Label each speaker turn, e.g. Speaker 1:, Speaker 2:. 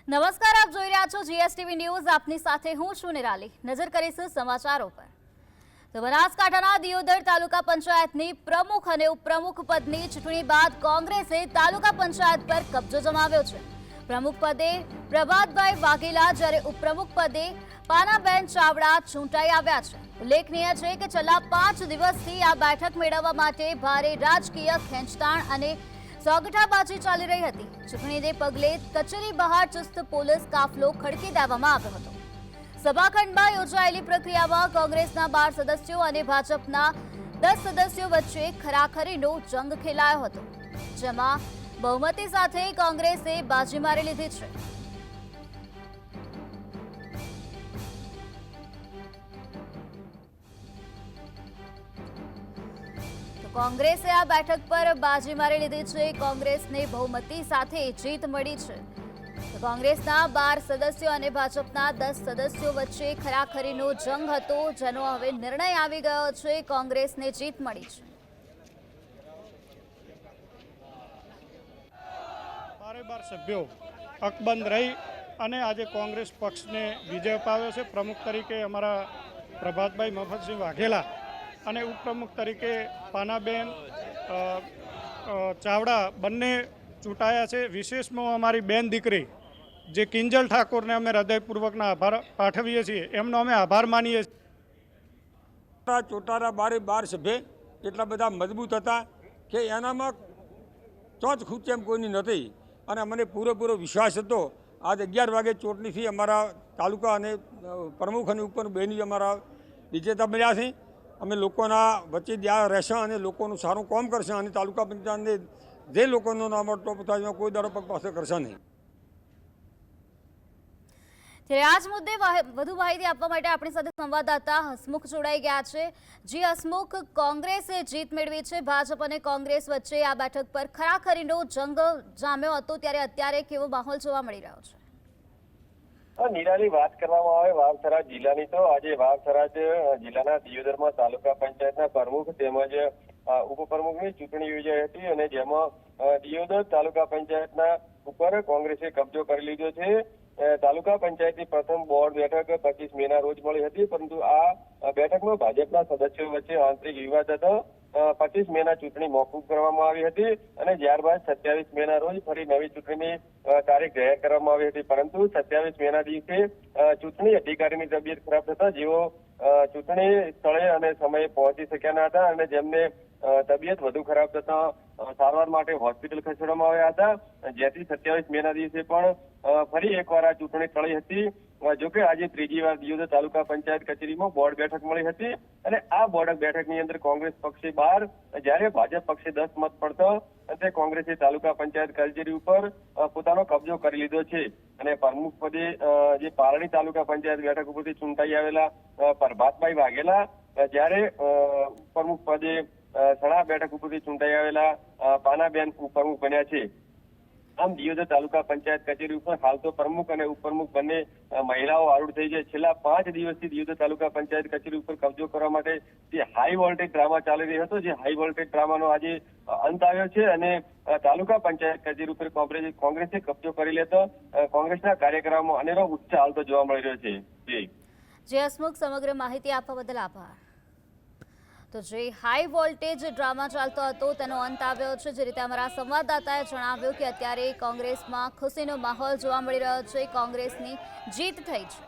Speaker 1: નમસ્કાર, આપ જોઈ રહ્યા છો જીએસટીવી ન્યૂઝ। આપની સાથે હું છું નિરાલી। નજર કરીશું સમાચારો પર। તો બનાસકાંઠાના દિયોદર તાલુકા પંચાયતની પ્રમુખ અને ઉપપ્રમુખ પદની ચૂંટણી બાદ કોંગ્રેસે તાલુકા પંચાયત પર કબજો જમાવ્યો છે। પ્રમુખ પદે પ્રભાતભાઈ વાઘેલા જ્યારે ઉપપ્રમુખ પદે પાનાબેન ચાવડા ચૂંટાઈ આવ્યા છે। ઉલ્લેખનીય છે કે છેલ્લા 5 દિવસથી આ બેઠક મેળવવા માટે ભારે રાજકીય ખેંચતાણ અને સોગઠાબાજી ચાલી રહી હતી। ચૂંટણીને પગલે કચેરી બહાર ચુસ્ત પોલીસ કાફલો ખડકી દેવામાં આવ્યો હતો। સભાખંડમાં યોજાયેલી પ્રક્રિયામાં કોંગ્રેસના 12 સદસ્યો અને ભાજપના 10 સદસ્યો વચ્ચે ખરાખરીનો જંગ ખેલાયો હતો, જેમાં બહુમતી સાથે કોંગ્રેસે બાજી મારી લીધી છે। કોંગ્રેસે આ બેઠક પર બાજી મારી લીધી છે। કોંગ્રેસને બહુમતી સાથે જીત મળી છે। કોંગ્રેસના 12 સદસ્યો અને ભાજપના 10 સદસ્યો વચ્ચે ખરાખરીનો જંગ હતો, જેનો હવે નિર્ણય આવી ગયો છે। કોંગ્રેસને જીત મળી છે।
Speaker 2: 12 સભ્યો અકબંધ રહી અને આજે કોંગ્રેસ પક્ષને વિજય અપાવ્યો છે। પ્રમુખ તરીકે અમારા પ્રભાતભાઈ મફતસિંહ વાઘેલા અને ઉપપ્રમુખ તરીકે પાનાબેન ચાવડા બંને ચૂંટાયા છે। વિશેષમાં અમારી બેન દીકરી જે કિંજલ ઠાકોરને અમે હૃદયપૂર્વકના આભાર પાઠવીએ છીએ, એમનો અમે આભાર માનીએ છીએ।
Speaker 3: ચોટારા 12 સભ્ય એટલા બધા મજબૂત હતા કે એનામાં ચોચ ખૂચેમ કોઈની નથી અને મને પૂરેપૂરો વિશ્વાસ હતો। આજ 11 વાગે ચૂંટણીથી અમારા તાલુકા અને પ્રમુખ અને ઉપર બેની અમારા વિજેતા બન્યા છે। અમે લોકોના વચ્ચે ત્યાં રહેશે અને લોકોનું સારું કામ કરશે અને તાલુકા પંચાયતને જે લોકોનો નામ ટોપ થાય કોઈ દાડો પગ પાસે કરશે નહીં।
Speaker 1: ત્યારે આ જ મુદ્દે વધુ માહિતી આપવા માટે આપણી સાથે સંવાદદાતા હસમુખ જોડાઈ ગયા છે। જી હસમુખ, કોંગ્રેસે જીત મેળવી છે। ભાજપ અને કોંગ્રેસ વચ્ચે આ બેઠક પર ખરાખરીનો જંગ જામ્યો હતો, ત્યારે અત્યારે કેવો માહોલ જોવા મળી રહ્યો છે?
Speaker 4: નિરાલી, વાત કરવામાં આવે વાવથરા જિલ્લાની તો આજે વાવથરા જિલ્લાના દિયોદરમાં તાલુકા પંચાયતના પ્રમુખ તેમજ ઉપપ્રમુખની ચૂંટણી યોજાઈ હતી અને જેમાં દિયોદર તાલુકા પંચાયતના ઉપર કોંગ્રેસે કબજો કરી લીધો છે। તાલુકા પંચાયતની પ્રથમ બોર્ડ બેઠક 25 મેના રોજ મળી હતી, પરંતુ આ બેઠકમાં ભાજપના સદસ્યો વચ્ચે આંતરિક વિવાદ હતો। 25 મેના ચૂંટણી મોકૂફ કરવામાં આવી હતી અને ત્યારબાદ 27 મેના રોજ ફરી નવી ચૂંટણીની તારીખ જાહેર કરવામાં આવી હતી, પરંતુ 27 મેના દિવસે ચૂંટણી અધિકારીની તબિયત ખરાબ થતા જેઓ ચૂંટણી સ્થળે અને સમયે પહોંચી શક્યા ન હતા અને જેમને તબિયત વધુ ખરાબ થતા સારવાર માટે હોસ્પિટલ ખસેડવામાં આવ્યા હતા, જેથી 27 મેના દિવસે પણ ફરી એકવાર આ ચૂંટણી ટળી હતી। જોકે આજે ત્રીજી વાર દિયોદર તાલુકા પંચાયત કચેરીમાં બોર્ડ બેઠક મળી હતી અને આ બોર્ડ બેઠકની અંદર કોંગ્રેસ પક્ષે 12 જ્યારે ભાજપ પક્ષે 10 મત પડતો તે કોંગ્રેસે તાલુકા પંચાયત કચેરી ઉપર પોતાનો કબજો કરી લીધો છે અને પ્રમુખ પદે જે પારડી તાલુકા પંચાયત બેઠક ઉપરથી ચૂંટાઈ આવેલા પ્રભાતભાઈ વાઘેલા જ્યારે પ્રમુખ પદે સણા બેઠક ઉપરથી ચૂંટાઈ આવેલા પાનાબેન ઉપપ્રમુખ બન્યા છે। આમ દિયોદર તાલુકા પંચાયત કચેરી ઉપર હાલ તો પ્રમુખ અને ઉપપ્રમુખ બંને મહિલાઓ આરૂઢ થઈ છે। છેલ્લા 5 દિવસથી દિયોદર તાલુકા પંચાયત કચેરી ઉપર કબજો કરવા માટે જે હાઈ વોલ્ટેજ ડ્રામા ચાલી રહ્યો હતો, જે હાઈ વોલ્ટેજ ડ્રામાનો આજે અંત આવ્યો છે અને તાલુકા પંચાયત કચેરી ઉપર કોંગ્રેસે કબજો કરી લેતો કોંગ્રેસના કાર્યક્રમમાં અનેરો ઉત્સાહ હાલ તો જોવા મળી રહ્યો છે।
Speaker 1: જે હસમુખ, સમગ્ર માહિતી આપવા બદલ આભાર। તો જે હાઈ વોલ્ટેજ ડ્રામા ચાલતો હતો તેનો અંત આવ્યો છે। જે રીતે અમારા સંવાદદાતાએ જણાવ્યું કે અત્યારે કોંગ્રેસમાં ખુશીનો માહોલ જોવા મળી રહ્યો છે, કોંગ્રેસની જીત થઈ છે।